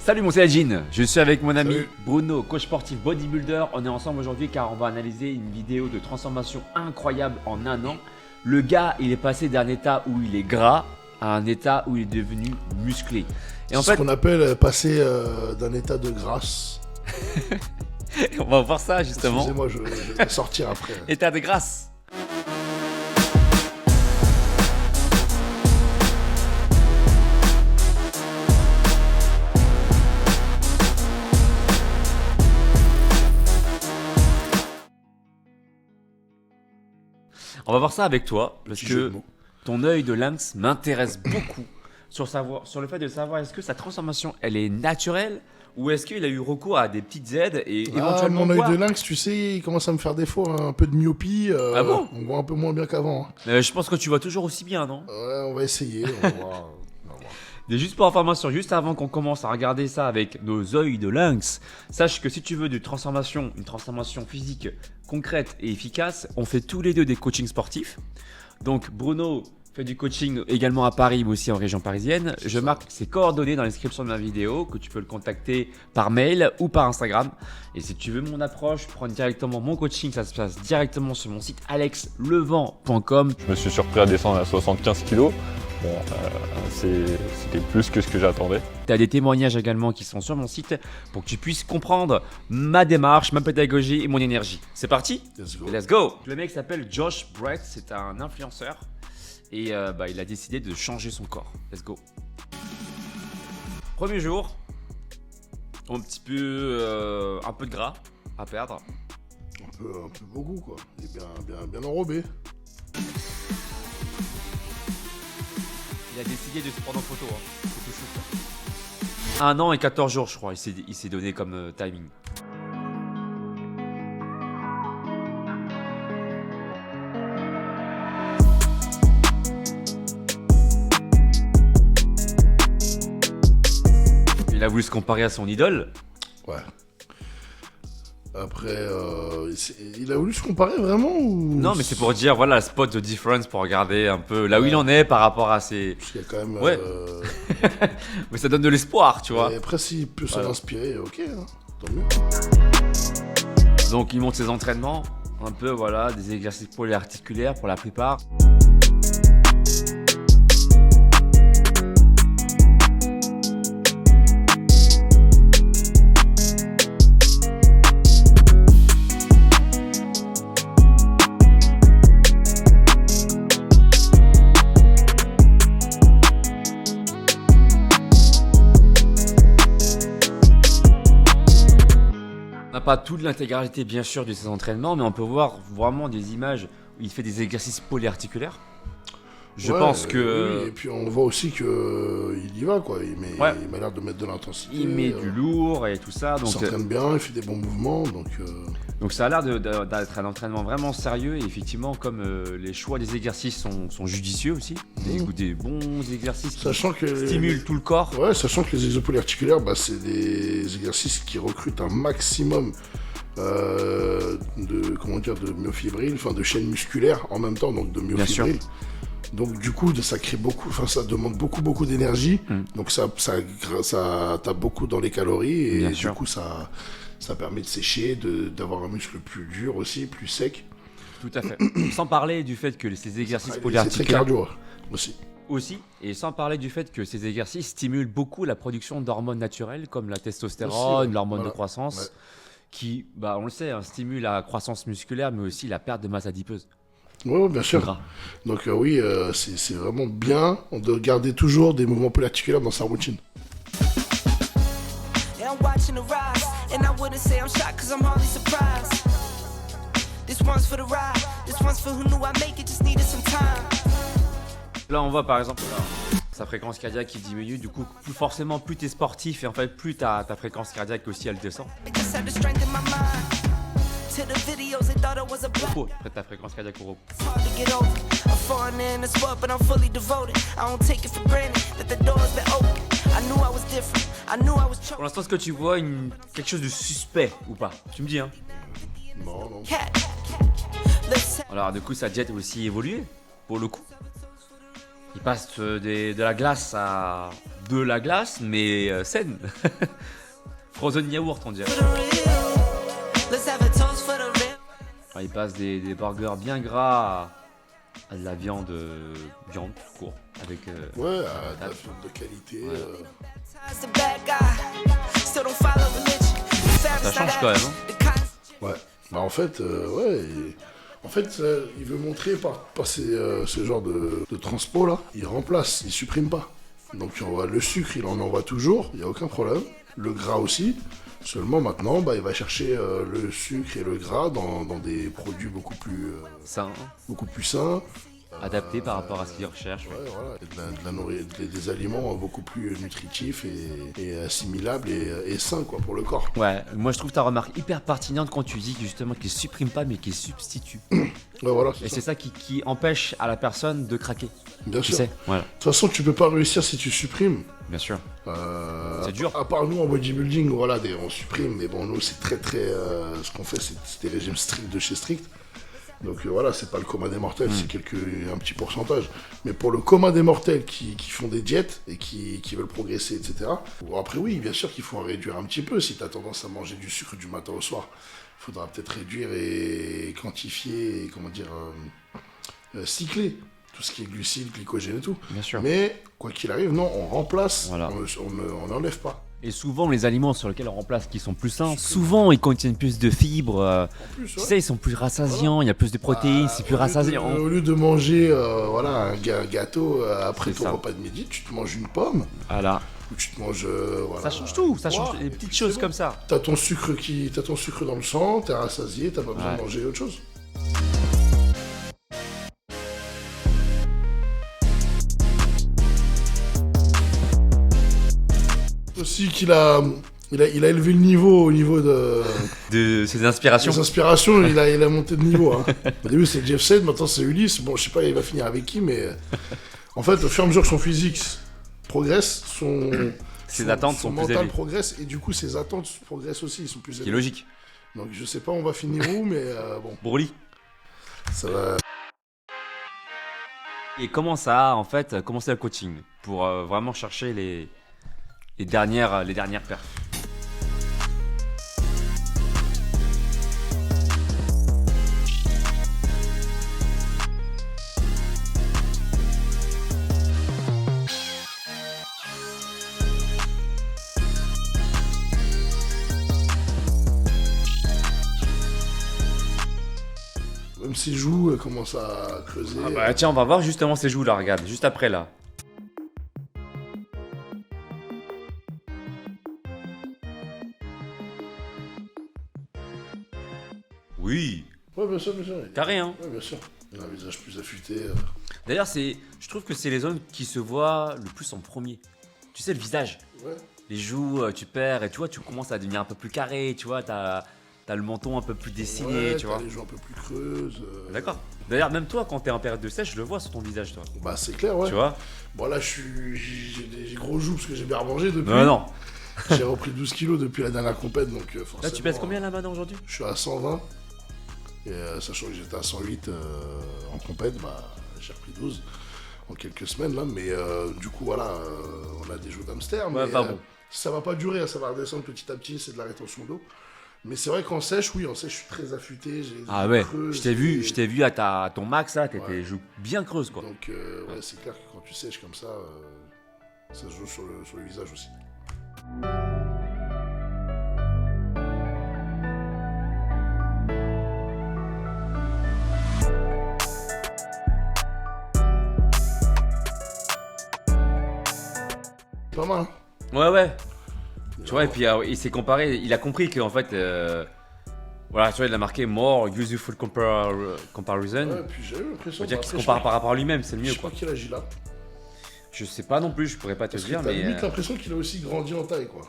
Salut mon Céline, je suis avec mon ami Salut. Bruno, coach sportif bodybuilder. On est ensemble aujourd'hui car on va analyser une vidéo de transformation incroyable en un an. Le gars, il est passé d'un état où il est gras à un état où il est devenu musclé. Et en C'est fait, ce qu'on appelle passer d'un état de grâce. on va voir ça justement. Excusez-moi, je vais sortir après. État de grâce. On va voir ça avec toi parce Petit jeu de que mots. ton œil de lynx m'intéresse beaucoup sur le fait de savoir est-ce que sa transformation elle est naturelle ou est-ce qu'il a eu recours à des petites aides et éventuellement mon œil voir. de lynx, tu sais, il commence à me faire défaut, un peu de myopie. Ah bon? On voit un peu moins bien qu'avant. Hein. Je pense que tu vois toujours aussi bien, non? Ouais, on va essayer. On va voir. Et juste pour information, juste avant qu'on commence à regarder ça avec nos yeux de lynx, sache que si tu veux une transformation physique concrète et efficace, on fait tous les deux des coachings sportifs. Donc Bruno fait du coaching également à Paris, mais aussi en région parisienne. Je marque ses coordonnées dans la description de ma vidéo, que tu peux le contacter par mail ou par Instagram. Et si tu veux mon approche, prends directement mon coaching, ça se passe directement sur mon site alexlevent.com. Je me suis surpris à descendre à 75 kg. Bon, c'était plus que ce que j'attendais. Tu as des témoignages également qui sont sur mon site pour que tu puisses comprendre ma démarche, ma pédagogie et mon énergie. C'est parti? Let's go. Let's go! Le mec s'appelle Josh Brett, c'est un influenceur et il a décidé de changer son corps. Let's go! Premier jour, un peu de gras à perdre. Un peu beaucoup, quoi. Il est bien enrobé. Il a décidé de se prendre en photo. Hein. C'est tout chou, quoi. 1 an et 14 jours, je crois, il s'est donné comme timing. Il a voulu se comparer à son idole. Ouais. Après, il a voulu se comparer vraiment ou... Non, mais c'est pour dire, voilà, spot the difference, pour regarder un peu là où il en est par rapport à ses... Parce qu'il y a quand même... Ouais. Mais ça donne de l'espoir, tu vois. Et après, s'il peut s'en inspirer, ok, hein, tant mieux. Donc, il monte ses entraînements, un peu, voilà, des exercices polyarticulaires pour la plupart. On n'a pas toute l'intégralité bien sûr de ses entraînements, mais on peut voir vraiment des images où il fait des exercices polyarticulaires. Je Ouais, pense que oui, et puis on voit aussi que il y va, quoi. Il m'a l'air de mettre de l'intensité. il met du lourd et tout ça. Il Donc, s'entraîne bien, il fait des bons mouvements, donc ça a l'air d'être un entraînement vraiment sérieux. Et effectivement, comme les choix des exercices sont judicieux aussi, des bons exercices qui sachant que stimulent tout le corps. Ouais, sachant que les exos articulaires, c'est des exercices qui recrutent un maximum de myofibrilles, enfin de chaînes musculaires en même temps, donc de myofibrilles. Donc du coup, ça crée beaucoup, enfin ça demande beaucoup d'énergie. Donc ça tape beaucoup dans les calories et Bien du sûr. coup ça permet de sécher, d'avoir un muscle plus dur aussi, plus sec. Tout à fait. Sans parler du fait que ces exercices C'est très polyarticulaires cardio aussi. et sans parler du fait que ces exercices stimulent beaucoup la production d'hormones naturelles comme la testostérone, Aussi, ouais. l'hormone de Voilà. croissance, Ouais. qui, on le sait, stimule la croissance musculaire, mais aussi la perte de masse adipeuse. Oui, bien sûr. Gras. Donc oui, c'est vraiment bien de garder toujours des mouvements polyarticulaires dans sa routine. Yeah, I'm watching the rise, and I wouldn't say I'm shocked cause I'm hardly surprised. This one's for the ride, this one's for who knew I make it, just needed some time. Là, on voit par exemple sa fréquence cardiaque qui diminue. Du coup, plus tu es sportif et en fait, plus ta fréquence cardiaque aussi, elle descend. I just had to strengthen my mind. To the videos, they thought I was a black. Repos, après ta fréquence cardiaque au repos. It's hard to get over. I'm foreigner in the sport, but I'm fully devoted. I don't take it for granted that the door's been open. I knew I was different. I knew I was Pour chosen. l'instant, est-ce que tu vois quelque chose de suspect ou pas? Tu me dis, hein. Non. Cat. Let's Alors, du coup, sa diète a aussi évolué, pour le coup. Il passe de la glace à de la glace, mais saine. Frozen yaourt, on dirait. For the real. Let's have a toast for the real. Ah, il passe des burgers bien gras à de la viande tout court. Avec, Ouais, de la viande de qualité. Ouais. Ties the bad guy. Still don't follow religion. Ça change quand même. Hein. The cons- Ouais. Bah en fait, ouais. En fait, il veut montrer par ce genre de transpo là, il remplace, il supprime pas. Donc le sucre, il en envoie toujours, il n'y a aucun problème. Le gras aussi. Seulement maintenant, bah, il va chercher le sucre et le gras dans des produits beaucoup plus Sain, sains. adapté par rapport à ce qu'il recherche. Ouais. Ouais, voilà. Et de la nourriture, des aliments beaucoup plus nutritifs et assimilables et sains quoi, pour le corps. Ouais, moi je trouve ta remarque hyper pertinente quand tu dis justement qu'il supprime pas mais qu'il substitue. Ouais, voilà, Et c'est ça qui empêche à la personne de craquer. Bien Tu sûr. sais. Voilà. De toute façon, tu peux pas réussir si tu supprimes. Bien sûr. C'est dur. À part nous en bodybuilding, voilà, on supprime, mais bon, nous c'est très. Ce qu'on fait, c'est des régimes stricts de chez strict. Donc voilà, c'est pas le commun des mortels, c'est un petit pourcentage. Mais pour le commun des mortels qui font des diètes et qui veulent progresser, etc. Bon, après, oui, bien sûr qu'il faut en réduire un petit peu. Si tu as tendance à manger du sucre du matin au soir, il faudra peut-être réduire et quantifier et, comment dire, cycler tout ce qui est glucides, glycogène et tout. Bien sûr. Mais quoi qu'il arrive, non, on remplace, Voilà. on n'enlève pas. Et souvent les aliments sur lesquels on remplace qui sont plus sains, souvent ils contiennent plus de fibres. En plus, Tu ouais. sais, ils sont plus rassasiants, il y a plus de protéines, c'est plus rassasiant. Au lieu de manger voilà, un gâteau après C'est ton ça. repas de midi, tu te manges une pomme Voilà. ou tu te manges. Voilà. Ça change tout, ça change Ouais, des et petites puis choses c'est comme bon. ça. T'as ton sucre dans le sang, t'es rassasié, t'as pas besoin Ouais. de manger autre chose. Aussi qu'il a élevé le niveau au niveau de De ces inspirations. ses inspirations, il a monté de niveau. Hein. Au début c'était Jeff Said, maintenant c'est Ulysse. Bon, je sais pas, il va finir avec qui, mais en fait, au fur et à mesure que son physique progresse, Ses attentes son sont plus mental élevées. progresse et du coup ses attentes progressent aussi, ils sont plus Ce qui est élevées. logique. Donc je sais pas, on va finir où, mais bon, Broly. ça va. Et comment ça a en fait commencé le coaching pour vraiment chercher les dernières perfs. Même ses joues commencent à creuser. Ah bah tiens, on va voir justement ces joues là, regarde, juste après là. Oui, Ouais, bien sûr, bien sûr. carré hein. Ouais, bien sûr. Il a un visage plus affûté. D'ailleurs, je trouve que c'est les zones qui se voient le plus en premier. Tu sais, le visage, Ouais. les joues, tu perds et tu vois, tu commences à devenir un peu plus carré, tu vois, t'as le menton un peu plus dessiné, Ouais, tu t'as vois. les joues un peu plus creuses. D'accord. D'ailleurs, même toi, quand t'es en période de sèche, je le vois sur ton visage, toi. Bah, c'est clair, ouais. Tu vois. Bon, là, j'ai des gros joues parce que j'ai bien remangé depuis. Non, non. J'ai repris 12 kilos depuis la dernière compète, donc forcément. Là, tu pèses combien là maintenant aujourd'hui? Je suis à 120. Et sachant que j'étais à 108 en compète, bah, j'ai repris 12 en quelques semaines là. Mais du coup, voilà, on a des joues d'hamster. Ouais, mais pas bon. ça va pas durer, ça va redescendre petit à petit, c'est de la rétention d'eau. Mais c'est vrai qu'en sèche, oui, en sèche, je suis très affûté. J'ai les Ah joues ouais, creuses je t'ai vu à ton max là, t'étais Ouais. joues bien creuses quoi. Donc, ouais, c'est clair que quand tu sèches comme ça se joue sur le visage aussi. Pas mal, hein. Ouais, ouais. Tu vois, et puis il s'est comparé, il a compris qu'en fait, voilà, tu vois, il a marqué more useful comparison. Ouais, puis j'ai eu l'impression. Faut dire bah, qu'il se après, compare par rapport à lui-même, c'est le je mieux sais pas quoi. quel âge il a. Je sais pas non plus, je pourrais pas te Parce que dire, t'as mais limite l'impression qu'il a aussi grandi en taille, quoi.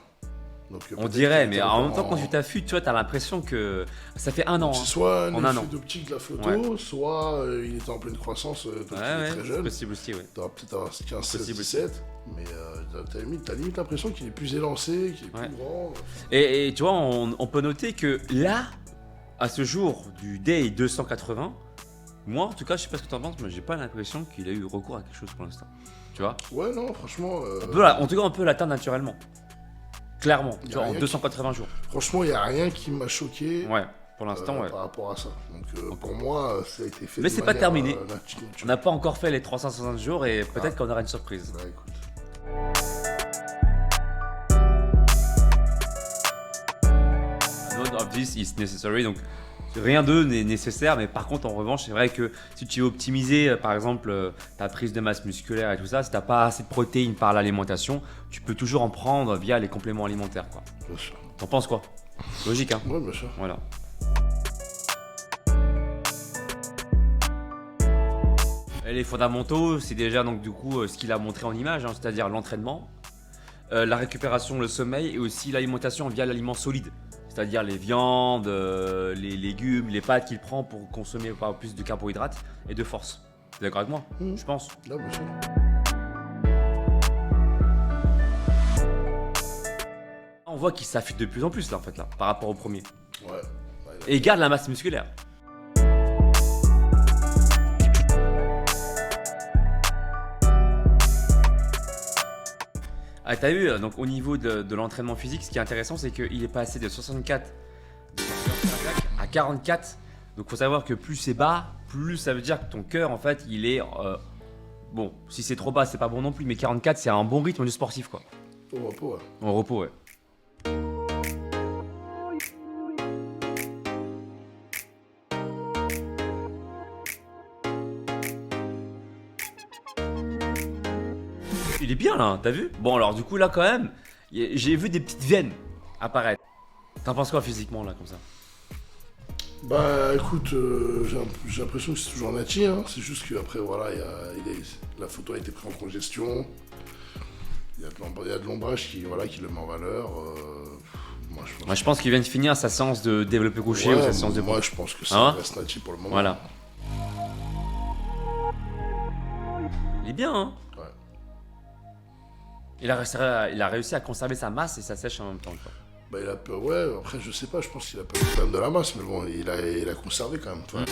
Donc, on peut-être dirait, qu'il mais était en même temps, encore quand tu t'affûtes, tu vois, t'as l'impression que ça fait un an. C'est hein. soit un En un effet an. d'optique de la photo, soit il était en pleine croissance parce qu'il est Ouais, très ouais, c'est jeune. possible aussi, ouais. T'auras peut-être avoir 15, 16, Possible 17, mais t'as limite l'impression qu'il est plus élancé, qu'il est Ouais. plus grand. Et tu vois, on peut noter que là, à ce jour du Day 280, Moi, en tout cas, je sais pas ce que t'en penses, mais j'ai pas l'impression qu'il a eu recours à quelque chose pour l'instant. Tu vois? Ouais, non, franchement. En tout cas, on peut l'atteindre naturellement. Clairement, tu vois, en 280 jours. Franchement, il n'y a rien qui m'a choqué. Ouais, pour l'instant, ouais. Par rapport à ça. Donc, pour moi, ça a été fait. Mais c'est pas terminé. Naturelle. On n'a pas encore fait les 360 jours et peut-être qu'on aura une surprise. Ouais, écoute. None of this is necessary, donc rien d'eux n'est nécessaire, mais par contre en revanche c'est vrai que si tu veux optimiser par exemple ta prise de masse musculaire et tout ça, si t'as pas assez de protéines par l'alimentation, tu peux toujours en prendre via les compléments alimentaires quoi. Bien sûr. T'en penses quoi? Logique hein? Ouais, bien sûr. Voilà. Et les fondamentaux, c'est déjà donc du coup ce qu'il a montré en image, hein, c'est-à-dire l'entraînement, la récupération, le sommeil et aussi l'alimentation via l'aliment solide. C'est-à-dire les viandes, les légumes, les pâtes qu'il prend pour consommer plus de carbohydrates et de force. T'es d'accord avec moi? Je pense. Là, bien sûr. On voit qu'il s'affûte de plus en plus là en fait là, par rapport au premier. Ouais. Et il garde la masse musculaire. Ah, t'as vu, donc au niveau de l'entraînement physique, ce qui est intéressant, c'est qu'il est passé de 64 à 44. Donc faut savoir que plus c'est bas, plus ça veut dire que ton cœur, en fait, il est... bon, si c'est trop bas, c'est pas bon non plus, mais 44, c'est un bon rythme du sportif, quoi. Au repos, ouais. Au repos, ouais. Il est bien là, t'as vu? Bon alors du coup là quand même, j'ai vu des petites veines apparaître. T'en penses quoi physiquement là comme ça? Bah écoute, j'ai l'impression que c'est toujours Nati, hein. C'est juste qu'après voilà, la photo a été prise en congestion. Il y a de l'ombrage qui le met en valeur. Moi je pense qu'il vient de finir sa séance de développé couché ou sa séance de... Moi je pense que ça reste Nati pour le moment. Voilà. Il est bien hein. Ouais. Il a réussi à conserver sa masse et sa sèche en même temps. Quoi. Bah il a peur, ouais, après je sais pas, je pense qu'il a pas eu quand même de la masse, mais bon, il a conservé quand même. Ouais.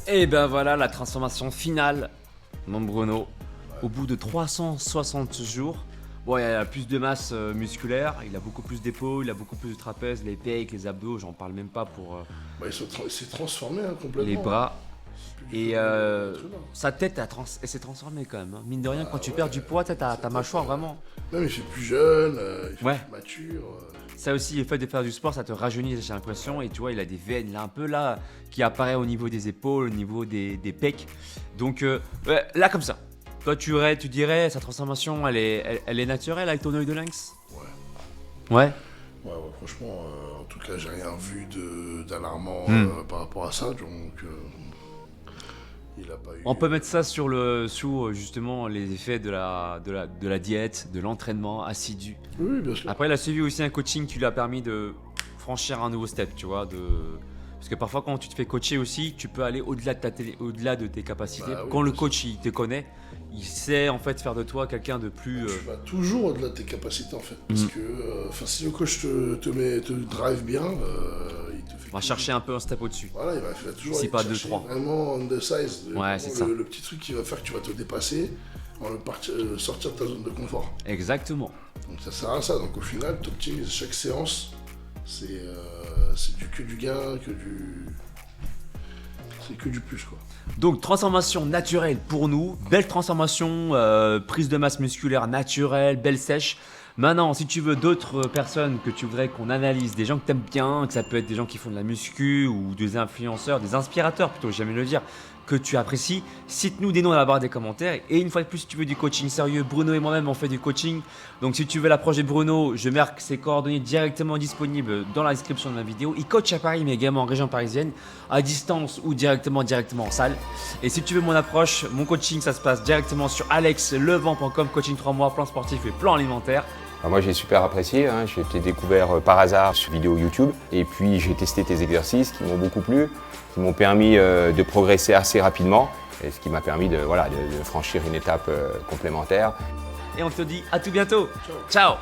Et ben voilà la transformation finale, mon Bruno. Ouais. Au bout de 360 jours, bon, il a plus de masse musculaire, il a beaucoup plus d'épaules, il a beaucoup plus de trapèzes, les pecs, les abdos, j'en parle même pas pour... Bah, il s'est transformé hein, complètement. Les bras. Et sa tête elle s'est transformée quand même. Hein. Mine de rien, quand tu perds du poids, t'as ta mâchoire vraiment. Même il fait plus jeune, il fait plus mature. Ça aussi, le fait de faire du sport, ça te rajeunit, j'ai l'impression. Et tu vois, il a des veines là, un peu là, qui apparaissent au niveau des épaules, au niveau des pecs. Donc là, comme ça. Toi, tu dirais, sa transformation, elle est naturelle avec ton œil de lynx? Ouais. Ouais, franchement, en tout cas, j'ai rien vu d'alarmant par rapport à ça, donc il a pas eu... On peut mettre ça sous justement les effets de la diète, de l'entraînement assidu. Oui, bien sûr. Après, il a suivi aussi un coaching qui lui a permis de franchir un nouveau step, tu vois, Parce que parfois, quand tu te fais coacher aussi, tu peux aller au-delà de tes capacités. Bah, oui, quand le coach, il te connaît, il sait en fait faire de toi quelqu'un de plus... Tu vas toujours au-delà de tes capacités en fait. Parce que si le coach te drive bien, il te fait... On va chercher un peu un step au-dessus. Voilà, il va toujours Si aller pas chercher 2-3. vraiment undersize. Ouais, c'est ça. Le petit truc qui va faire que tu vas te dépasser, sortir de ta zone de confort. Exactement. Donc ça sert à ça. Donc au final, tu optimises chaque séance. C'est que du gain, c'est que du plus quoi. Donc transformation naturelle pour nous, belle transformation, prise de masse musculaire naturelle, belle sèche. Maintenant, si tu veux d'autres personnes que tu voudrais qu'on analyse, des gens que tu aimes bien, que ça peut être des gens qui font de la muscu ou des influenceurs, des inspirateurs plutôt, j'aime le dire, que tu apprécies, cite-nous des noms dans la barre des commentaires. Et une fois de plus, si tu veux du coaching sérieux, Bruno et moi-même on fait du coaching. Donc si tu veux l'approche de Bruno, je marque ses coordonnées directement disponibles dans la description de ma vidéo. Il coach à Paris mais également en région parisienne, à distance ou directement en salle. Et si tu veux mon approche, mon coaching, ça se passe directement sur alexlevent.com, coaching 3 mois, plan sportif et plan alimentaire. Moi j'ai super apprécié, hein. J'ai été découvert par hasard sur vidéo YouTube et puis j'ai testé tes exercices qui m'ont beaucoup plu, qui m'ont permis de progresser assez rapidement et ce qui m'a permis de franchir une étape complémentaire. Et on te dit à tout bientôt. Ciao.